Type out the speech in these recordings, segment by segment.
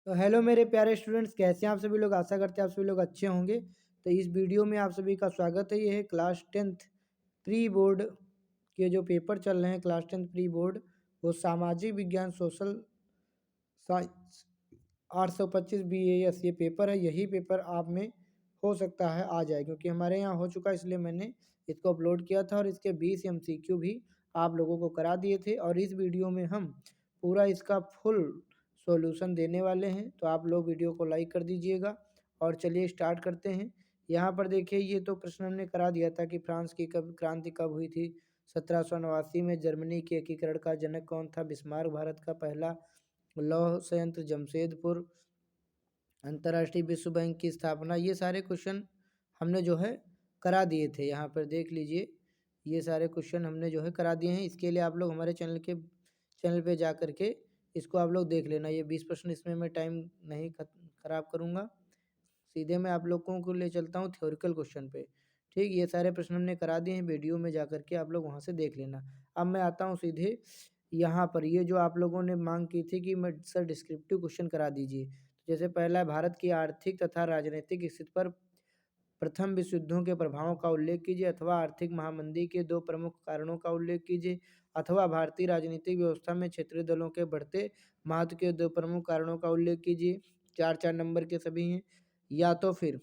तो हेलो मेरे प्यारे स्टूडेंट्स, कैसे हैं आप सभी लोग। आशा करते हैं आप सभी लोग अच्छे होंगे। तो इस वीडियो में आप सभी का स्वागत है। ये है क्लास 10th प्री बोर्ड के जो पेपर चल रहे हैं। क्लास 10th प्री बोर्ड वो सामाजिक विज्ञान सोशल साइंस 825 BAS ये पेपर है। यही पेपर आप में हो सकता है आ जाए, क्योंकि हमारे यहाँ हो चुका, इसलिए मैंने इसको अपलोड किया था और इसके 20 MCQ भी आप लोगों को करा दिए थे। और इस वीडियो में हम पूरा इसका फुल सॉल्यूशन देने वाले हैं। तो आप लोग वीडियो को लाइक कर दीजिएगा और चलिए स्टार्ट करते हैं। यहाँ पर देखिए, ये तो प्रश्न हमने करा दिया था कि फ्रांस की कब क्रांति कब हुई थी। 1789 में। जर्मनी के एकीकरण का जनक कौन था। बिस्मार्क। भारत का पहला लौह संयंत्र जमशेदपुर। अंतर्राष्ट्रीय विश्व बैंक की स्थापना। ये सारे क्वेश्चन हमने जो है करा दिए थे। यहाँ पर देख लीजिए, ये सारे क्वेश्चन हमने जो है करा दिए हैं। इसके लिए आप लोग हमारे चैनल पे जा कर के इसको आप लोग देख लेना। ये 20 प्रश्न, इसमें मैं टाइम नहीं खराब करूँगा। सीधे मैं आप लोगों को ले चलता हूँ थ्योरिकल क्वेश्चन पे। ठीक, ये सारे प्रश्न हमने करा दिए हैं। वीडियो में जा कर के आप लोग वहाँ से देख लेना। अब मैं आता हूँ सीधे यहाँ पर। ये जो आप लोगों ने मांग की थी कि मैं सर डिस्क्रिप्टिव क्वेश्चन करा दीजिए। तो जैसे पहला है, भारत की आर्थिक तथा राजनीतिक स्थिति पर प्रथम विश्व युद्धों के प्रभावों का उल्लेख कीजिए, अथवा आर्थिक महामंदी के दो प्रमुख कारणों का उल्लेख कीजिए, अथवा भारतीय राजनीतिक व्यवस्था में क्षेत्रीय दलों के बढ़ते महत्व के दो प्रमुख कारणों का उल्लेख कीजिए। 4-4 नंबर के सभी हैं। या तो फिर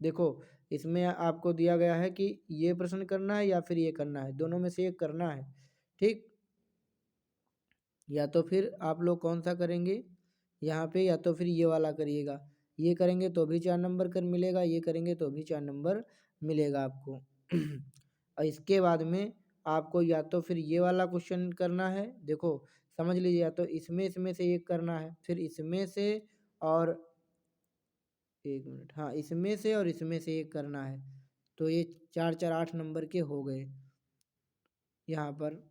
देखो, इसमें आपको दिया गया है कि ये प्रश्न करना है या फिर ये करना है, दोनों में से एक करना है। ठीक, या तो फिर आप लोग कौन सा करेंगे यहाँ पे, या तो फिर ये वाला करिएगा। ये करेंगे तो भी 4 नंबर कर मिलेगा, ये करेंगे तो भी 4 नंबर मिलेगा आपको। और इसके बाद में आपको या तो फिर ये वाला क्वेश्चन करना है। देखो समझ लीजिए, या तो इसमें से एक करना है, फिर इसमें से, और एक मिनट, हाँ इसमें से और इसमें से एक करना है। तो ये 4-4 8 नंबर के हो गए यहाँ पर।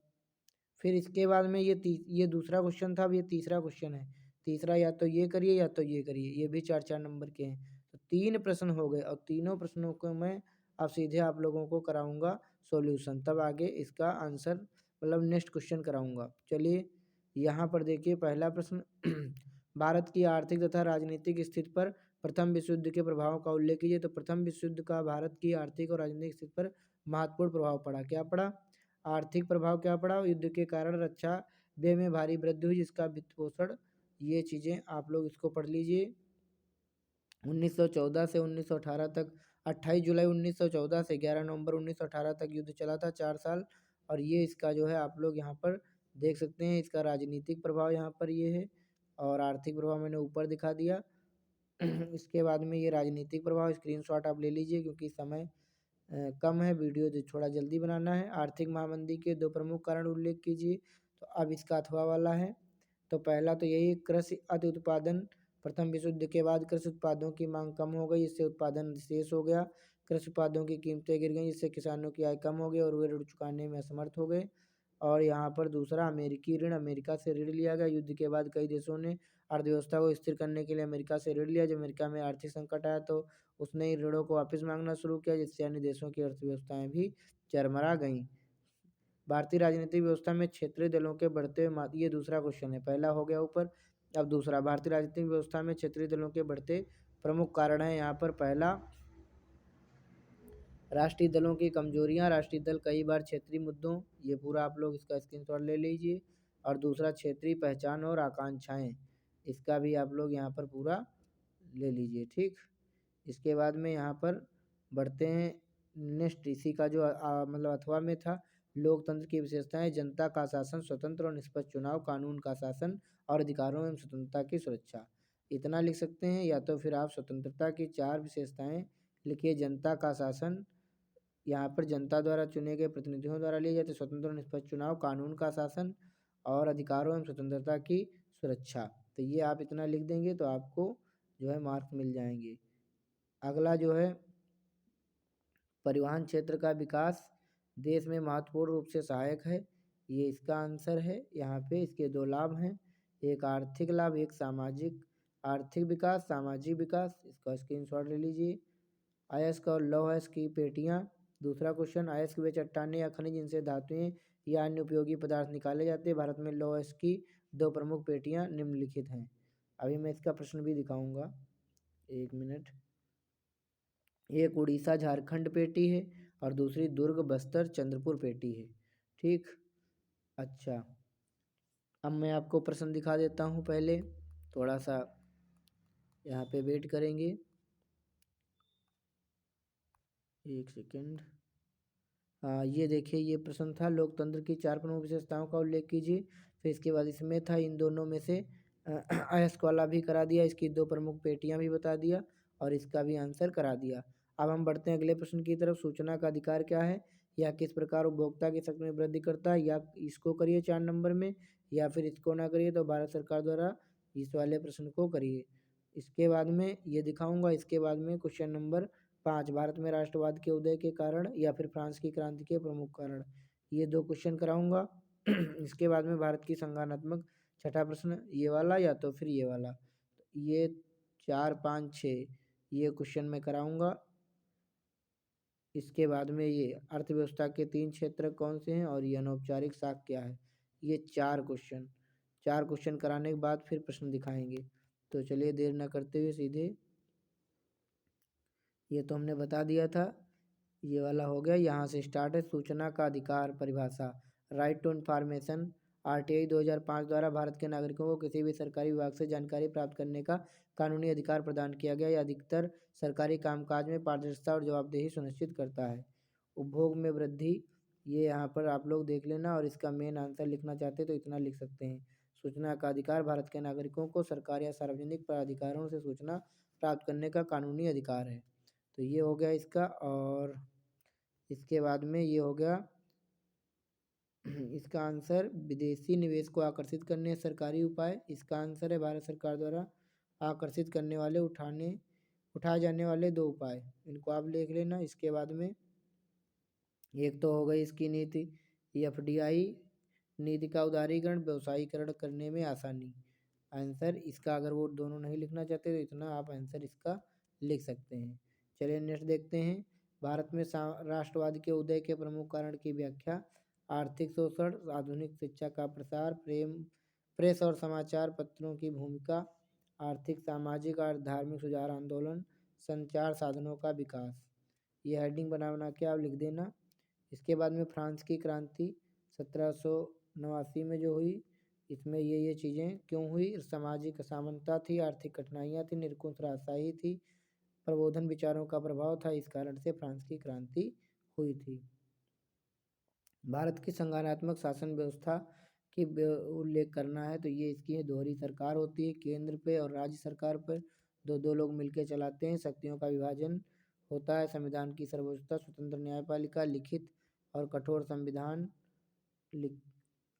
फिर इसके बाद में ये दूसरा क्वेश्चन था। अब ये तीसरा क्वेश्चन है। तीसरा या तो ये करिए या तो ये करिए, ये भी 4-4 नंबर के हैं। तो 3 प्रश्न हो गए, और तीनों प्रश्नों को मैं अब सीधे आप लोगों को कराऊंगा सॉल्यूशन, तब आगे इसका आंसर मतलब नेक्स्ट क्वेश्चन कराऊंगा। चलिए यहाँ पर देखिए, पहला प्रश्न भारत की आर्थिक तथा राजनीतिक स्थिति पर प्रथम विश्व युद्ध के प्रभाव का उल्लेख कीजिए। तो प्रथम विश्व युद्ध का भारत की आर्थिक और राजनीतिक स्थिति पर महत्वपूर्ण प्रभाव पड़ा। क्या पड़ा? आर्थिक प्रभाव क्या पड़ा? युद्ध के कारण रक्षा व्यय में भारी वृद्धि हुई, जिसका वित्त पोषण। ये चीज़ें आप लोग इसको पढ़ लीजिए। 1914 से 1918 तक, 28 जुलाई 1914 से 11 नवंबर 1918 तक युद्ध चला था, 4 साल। और ये इसका जो है आप लोग यहाँ पर देख सकते हैं। इसका राजनीतिक प्रभाव यहाँ पर ये है, और आर्थिक प्रभाव मैंने ऊपर दिखा दिया। इसके बाद में ये राजनीतिक प्रभाव स्क्रीनशॉट आप ले लीजिए, क्योंकि समय कम है, वीडियो जो थोड़ा जल्दी बनाना है। आर्थिक महामंदी के दो प्रमुख कारण उल्लेख कीजिए। तो अब इसका अथवा वाला है। तो पहला तो यही, कृषि अति उत्पादन। प्रथम विश्व युद्ध के बाद कृषि उत्पादों की मांग कम हो गई, इससे उत्पादन शेष हो गया। कृषि उत्पादों की कीमतें गिर गई, जिससे किसानों की आय कम हो गई और वे ऋण चुकाने में असमर्थ हो गए। और यहाँ पर दूसरा, अमेरिकी ऋण। अमेरिका से ऋण लिया गया। युद्ध के बाद कई देशों ने अर्थव्यवस्था को स्थिर करने के लिए अमेरिका से ऋण लिया। जब अमेरिका में आर्थिक संकट आया तो उसने इन ऋणों को वापस मांगना शुरू किया, जिससे अन्य देशों की अर्थव्यवस्थाएं भी चरमरा गईं। भारतीय राजनीतिक व्यवस्था में क्षेत्रीय दलों के बढ़ते ये दूसरा क्वेश्चन है, पहला हो गया ऊपर। अब दूसरा, भारतीय राजनीतिक व्यवस्था में क्षेत्रीय दलों के बढ़ते प्रमुख कारण है। यहाँ पर पहला, राष्ट्रीय दलों की कमजोरियां। राष्ट्रीय दल कई बार क्षेत्रीय मुद्दों, ये पूरा आप लोग इसका स्क्रीनशॉट ले लीजिए। और दूसरा, क्षेत्रीय पहचान और आकांक्षाएं, इसका भी आप लोग यहाँ पर पूरा ले लीजिए। ठीक, इसके बाद में यहाँ पर बढ़ते हैं नेक्स्ट। इसी का जो मतलब अथवा में था, लोकतंत्र की विशेषताएं। जनता का शासन, स्वतंत्र और निष्पक्ष चुनाव, कानून का शासन और अधिकारों एवं स्वतंत्रता की सुरक्षा। इतना लिख सकते हैं। या तो फिर आप स्वतंत्रता की 4 विशेषताएं लिखिए। जनता का शासन, यहाँ पर जनता द्वारा चुने गए प्रतिनिधियों द्वारा लिए जाते स्वतंत्र और निष्पक्ष चुनाव, कानून का शासन और अधिकारों एवं स्वतंत्रता की सुरक्षा। तो ये आप इतना लिख देंगे तो आपको जो है मार्क्स मिल जाएंगे। अगला जो है, परिवहन क्षेत्र का विकास देश में महत्वपूर्ण रूप से सहायक है। ये इसका आंसर है। यहाँ पे इसके 2 लाभ हैं, एक आर्थिक लाभ, एक सामाजिक। आर्थिक विकास, सामाजिक विकास, इसका स्क्रीनशॉट ले लीजिए। अयस्क और लौह अयस्क की पेटियाँ। दूसरा क्वेश्चन, अयस्क वे चट्टानें या खनिज जिनसे धातुएं या अन्य उपयोगी पदार्थ निकाले जाते हैं। भारत में लौह अयस्क की 2 प्रमुख पेटियाँ निम्नलिखित हैं। अभी मैं इसका प्रश्न भी दिखाऊंगा, 1 मिनट। एक उड़ीसा झारखंड पेटी है और दूसरी दुर्ग बस्तर चंद्रपुर पेटी है। ठीक, अच्छा अब मैं आपको प्रश्न दिखा देता हूँ। पहले थोड़ा सा यहाँ पे वेट करेंगे, 1 सेकेंड। हाँ ये देखिए, ये प्रश्न था लोकतंत्र की 4 प्रमुख विशेषताओं का उल्लेख कीजिए। फिर इसके बाद इसमें था इन दोनों में से अयस्क वाला भी करा दिया, इसकी 2 प्रमुख पेटियां भी बता दिया और इसका भी आंसर करा दिया। अब हम बढ़ते हैं अगले प्रश्न की तरफ। सूचना का अधिकार क्या है, या किस प्रकार उपभोक्ता की शक्ति में वृद्धि करता है, या इसको करिए 4 नंबर में, या फिर इसको ना करिए तो भारत सरकार द्वारा इस वाले प्रश्न को करिए। इसके बाद में ये दिखाऊंगा। इसके बाद में क्वेश्चन नंबर 5, भारत में राष्ट्रवाद के उदय के कारण या फिर फ्रांस की क्रांति के प्रमुख कारण, ये 2 क्वेश्चन कराऊंगा। इसके बाद में भारत की संज्ञानात्मक, छठा प्रश्न ये वाला या तो फिर ये वाला, ये 4 5 6 ये क्वेश्चन मैं कराऊंगा। इसके बाद में ये अर्थव्यवस्था के 3 क्षेत्र कौन से हैं और ये अनौपचारिक साख क्या है, ये 4 क्वेश्चन कराने के बाद फिर प्रश्न दिखाएंगे। तो चलिए देर न करते हुए सीधे, ये तो हमने बता दिया था, ये वाला हो गया। यहाँ से स्टार्ट है। सूचना का अधिकार परिभाषा, राइट टू इन्फॉर्मेशन। आरटीआई 2005 द्वारा भारत के नागरिकों को किसी भी सरकारी विभाग से जानकारी प्राप्त करने का कानूनी अधिकार प्रदान किया गया। यह अधिकतर सरकारी कामकाज में पारदर्शिता और जवाबदेही सुनिश्चित करता है। उपभोग में वृद्धि, ये यहाँ पर आप लोग देख लेना, और इसका मेन आंसर लिखना चाहते तो इतना लिख सकते हैं। सूचना का अधिकार भारत के नागरिकों को सरकार या सार्वजनिक प्राधिकारों से सूचना प्राप्त करने का कानूनी अधिकार है। तो ये हो गया इसका। और इसके बाद में ये हो गया इसका आंसर, विदेशी निवेश को आकर्षित करने सरकारी उपाय। इसका आंसर है भारत सरकार द्वारा आकर्षित करने वाले उठाए जाने वाले 2 उपाय, इनको आप लिख लेना। इसके बाद में एक तो हो गई इसकी नीति, एफडीआई नीति का उदारीकरण, व्यवसायीकरण करने में आसानी। आंसर इसका, अगर वो दोनों नहीं लिखना चाहते तो इतना आप आंसर इसका लिख सकते हैं। चलिए नेक्स्ट देखते हैं। भारत में राष्ट्रवाद के उदय के प्रमुख कारण की व्याख्या, आर्थिक शोषण, आधुनिक शिक्षा का प्रसार, प्रेस और समाचार पत्रों की भूमिका, आर्थिक सामाजिक और धार्मिक सुधार आंदोलन, संचार साधनों का विकास। ये हेडिंग बना के आप लिख देना। इसके बाद में फ्रांस की क्रांति 1789 में जो हुई, इसमें ये चीज़ें क्यों हुई, सामाजिक असमानता थी, आर्थिक कठिनाइयाँ थी, निरंकुश राजशाही थी, प्रबोधन विचारों का प्रभाव था, इस कारण से फ्रांस की क्रांति हुई थी। भारत की संघानात्मक शासन व्यवस्था की उल्लेख करना है तो ये इसकी है, दोहरी सरकार होती है, केंद्र पे और राज्य सरकार पर दो लोग मिलकर चलाते हैं, शक्तियों का विभाजन होता है, संविधान की सर्वोच्चता, स्वतंत्र न्यायपालिका, लिखित और कठोर संविधान।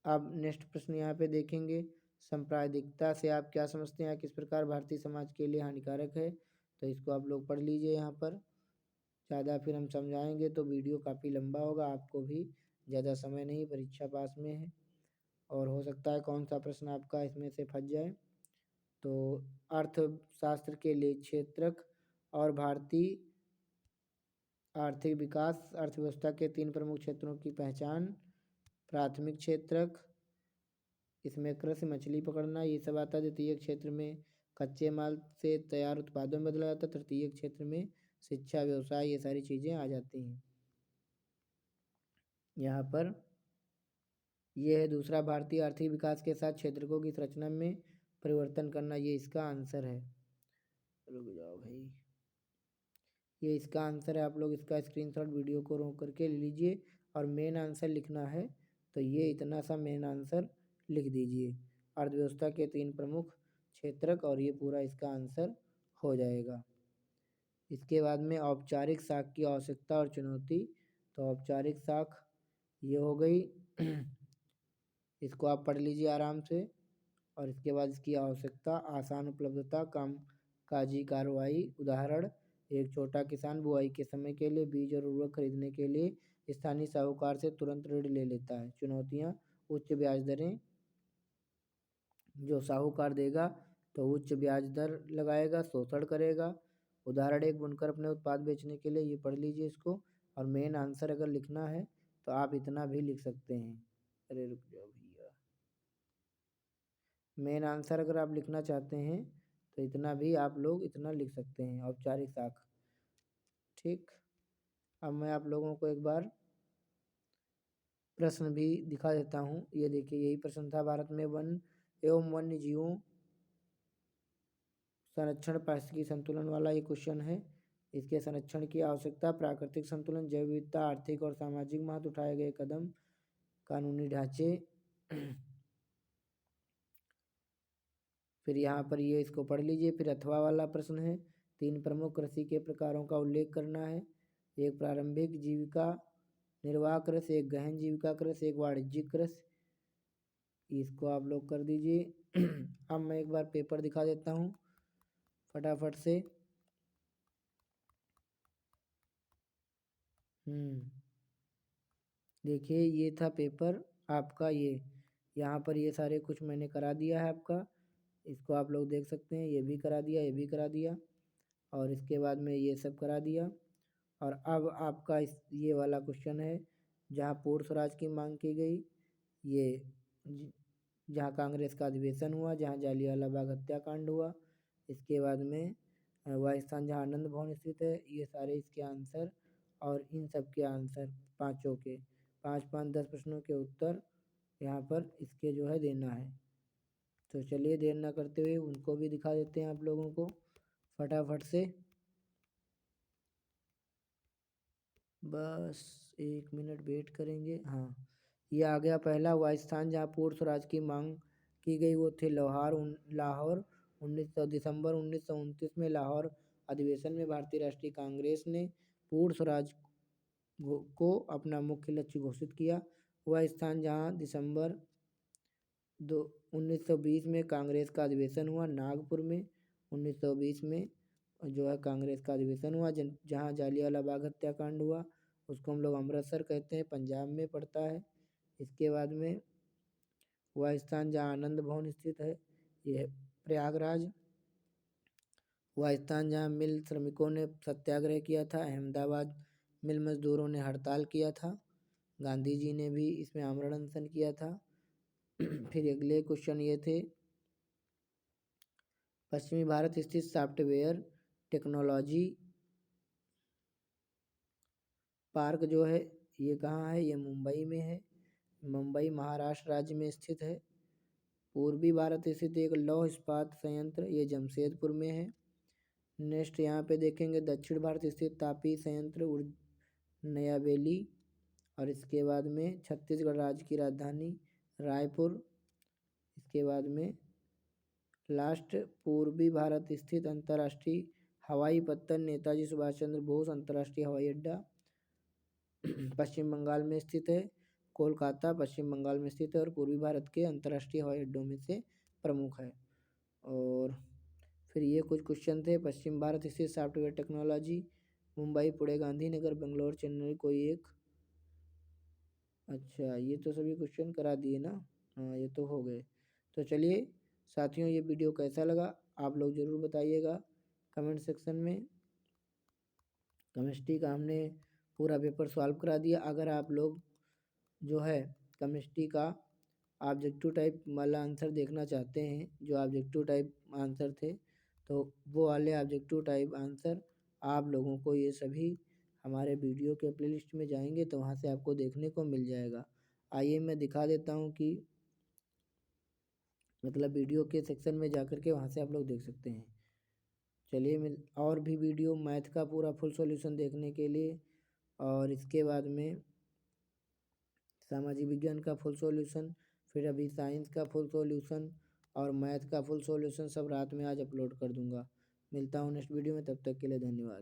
अब नेक्स्ट प्रश्न यहाँ पे देखेंगे, सांप्रदायिकता से आप क्या समझते हैं, किस प्रकार भारतीय समाज के लिए हानिकारक है, तो इसको आप लोग पढ़ लीजिए। यहाँ पर ज़्यादा फिर हम समझाएंगे तो वीडियो काफ़ी लंबा होगा, आपको भी ज़्यादा समय नहीं, परीक्षा पास में है और हो सकता है कौन सा प्रश्न आपका इसमें से फंस जाए। तो अर्थशास्त्र के लिए क्षेत्रक और भारतीय आर्थिक विकास, अर्थव्यवस्था के 3 प्रमुख क्षेत्रों की पहचान, प्राथमिक क्षेत्रक, इसमें कृषि मछली पकड़ना ये सब आता है। द्वितीय क्षेत्र में कच्चे माल से तैयार उत्पादों में बदला जाता है। तृतीय क्षेत्र में शिक्षा, व्यवसाय, ये सारी चीज़ें आ जाती हैं। यहाँ पर यह है दूसरा, भारतीय आर्थिक विकास के साथ क्षेत्रकों की संरचना में परिवर्तन करना, ये इसका आंसर है। रुक जाओ भाई, ये इसका आंसर है। आप लोग इसका स्क्रीनशॉट वीडियो को रोक करके ले लीजिए और मेन आंसर लिखना है तो ये इतना सा मेन आंसर लिख दीजिए, अर्थव्यवस्था के 3 प्रमुख क्षेत्रक, और ये पूरा इसका आंसर हो जाएगा। इसके बाद में औपचारिक साख की आवश्यकता और चुनौती, तो औपचारिक साख ये हो गई, इसको आप पढ़ लीजिए आराम से। और इसके बाद इसकी आवश्यकता, आसान उपलब्धता, कामकाजी कार्रवाई। उदाहरण, एक छोटा किसान बुआई के समय के लिए बीज और उर्वरक खरीदने के लिए स्थानीय साहूकार से तुरंत ऋण ले लेता है। चुनौतियाँ, उच्च ब्याज दरें, जो साहूकार देगा तो उच्च ब्याज दर लगाएगा, शोषण करेगा। उदाहरण, एक बुनकर अपने उत्पाद बेचने के लिए, ये पढ़ लीजिए इसको। और मेन आंसर अगर लिखना है तो आप इतना भी लिख सकते हैं। अरे रुक जाओ भैया, मेन आंसर अगर आप लिखना चाहते हैं तो इतना भी आप लोग इतना लिख सकते हैं, औपचारिक साख। ठीक, अब मैं आप लोगों को एक बार प्रश्न भी दिखा देता हूँ। ये देखिए, यही प्रश्न था। भारत में वन एवं वन्य जीवों संरक्षण पारिस्थितिकी संतुलन वाला ये क्वेश्चन है। इसके संरक्षण की आवश्यकता, प्राकृतिक संतुलन, जैव विविधता, आर्थिक और सामाजिक महत्व, उठाए गए कदम, कानूनी ढांचे। फिर यहाँ पर ये इसको पढ़ लीजिए। फिर अथवा वाला प्रश्न है। 3 प्रमुख कृषि के प्रकारों का उल्लेख करना है। एक प्रारंभिक जीविका निर्वाह कृषि, एक गहन जीविका कृषि, एक वाणिज्यिक कृषि। इसको आप लोग कर दीजिए। अब मैं एक बार पेपर दिखा देता हूँ फटाफट से। देखिए, ये था पेपर आपका। ये यहाँ पर ये सारे कुछ मैंने करा दिया है आपका। इसको आप लोग देख सकते हैं, ये भी करा दिया, ये भी करा दिया, और इसके बाद में ये सब करा दिया। और अब आपका ये वाला क्वेश्चन है, जहाँ पूर्ण स्वराज की मांग की गई, ये जहाँ कांग्रेस का अधिवेशन हुआ, जहाँ जालियांवाला बाग हत्याकांड हुआ, इसके बाद में वह स्थान जहाँ आनंद भवन स्थित है। ये सारे इसके आंसर, और इन सब के आंसर पाँचों के 5-5 10 प्रश्नों के उत्तर यहाँ पर इसके जो है देना है। तो चलिए देर ना करते हुए उनको भी दिखा देते हैं आप लोगों को फटाफट से। बस 1 मिनट वेट करेंगे। हाँ, ये आ गया पहला। वह स्थान जहाँ पूर्ण स्वराज की मांग की गई वो थे लाहौर। 19 दिसंबर 1929 में लाहौर अधिवेशन में भारतीय राष्ट्रीय कांग्रेस ने पूर्ण स्वराज को अपना मुख्य लक्ष्य घोषित किया। वह स्थान जहाँ दिसंबर 1920 में कांग्रेस का अधिवेशन हुआ, नागपुर में 1920 में जो है कांग्रेस का अधिवेशन हुआ, जहाँ जालियांवाला बाग हत्याकांड हुआ, उसको हम लोग अमृतसर कहते हैं, पंजाब में पड़ता है। इसके बाद में वह स्थान जहाँ आनंद भवन स्थित है, यह प्रयागराज। वह स्थान जहाँ मिल श्रमिकों ने सत्याग्रह किया था, अहमदाबाद। मिल मजदूरों ने हड़ताल किया था, गांधी जी ने भी इसमें आमरण अनशन किया था। फिर अगले क्वेश्चन ये थे, पश्चिमी भारत स्थित सॉफ्टवेयर टेक्नोलॉजी पार्क जो है ये कहाँ है? ये मुंबई में है। मुंबई महाराष्ट्र राज्य में स्थित है। पूर्वी भारत स्थित एक लौह इस्पात संयंत्र, ये जमशेदपुर में है। नेक्स्ट यहाँ पे देखेंगे, दक्षिण भारत स्थित तापी संयंत्र नयाबेली। और इसके बाद में छत्तीसगढ़ राज्य की राजधानी रायपुर। इसके बाद में लास्ट, पूर्वी भारत स्थित अंतर्राष्ट्रीय हवाई पत्तन नेताजी सुभाष चंद्र बोस अंतर्राष्ट्रीय हवाई अड्डा पश्चिम बंगाल में स्थित है। कोलकाता पश्चिम बंगाल में स्थित है और पूर्वी भारत के अंतर्राष्ट्रीय हवाई अड्डों में से प्रमुख है। और फिर ये कुछ क्वेश्चन थे। पश्चिम भारत स्थित सॉफ्टवेयर टेक्नोलॉजी, मुंबई, पुणे, गांधीनगर, बेंगलोर, चेन्नई, कोई एक। अच्छा, ये तो सभी क्वेश्चन करा दिए ना? हाँ, ये तो हो गए। तो चलिए साथियों, ये वीडियो कैसा लगा आप लोग ज़रूर बताइएगा कमेंट सेक्शन में। केमिस्ट्री का हमने पूरा पेपर सॉल्व करा दिया। अगर आप लोग जो है केमिस्ट्री का ऑब्जेक्टिव टाइप वाला आंसर देखना चाहते हैं, जो ऑब्जेक्टिव टाइप आंसर थे, तो वो वाले ऑब्जेक्टिव टाइप आंसर आप लोगों को ये सभी हमारे वीडियो के प्लेलिस्ट में जाएंगे तो वहाँ से आपको देखने को मिल जाएगा। आइए मैं दिखा देता हूँ कि मतलब वीडियो के सेक्शन में जाकर के वहाँ से आप लोग देख सकते हैं। चलिए मिल और भी वीडियो मैथ का पूरा फुल सॉल्यूशन देखने के लिए, और इसके बाद में सामाजिक विज्ञान का फुल सॉल्यूशन, फिर अभी साइंस का फुल सॉल्यूशन और मैथ का फुल सॉल्यूशन सब रात में आज अपलोड कर दूंगा। मिलता हूँ नेक्स्ट वीडियो में, तब तक के लिए धन्यवाद।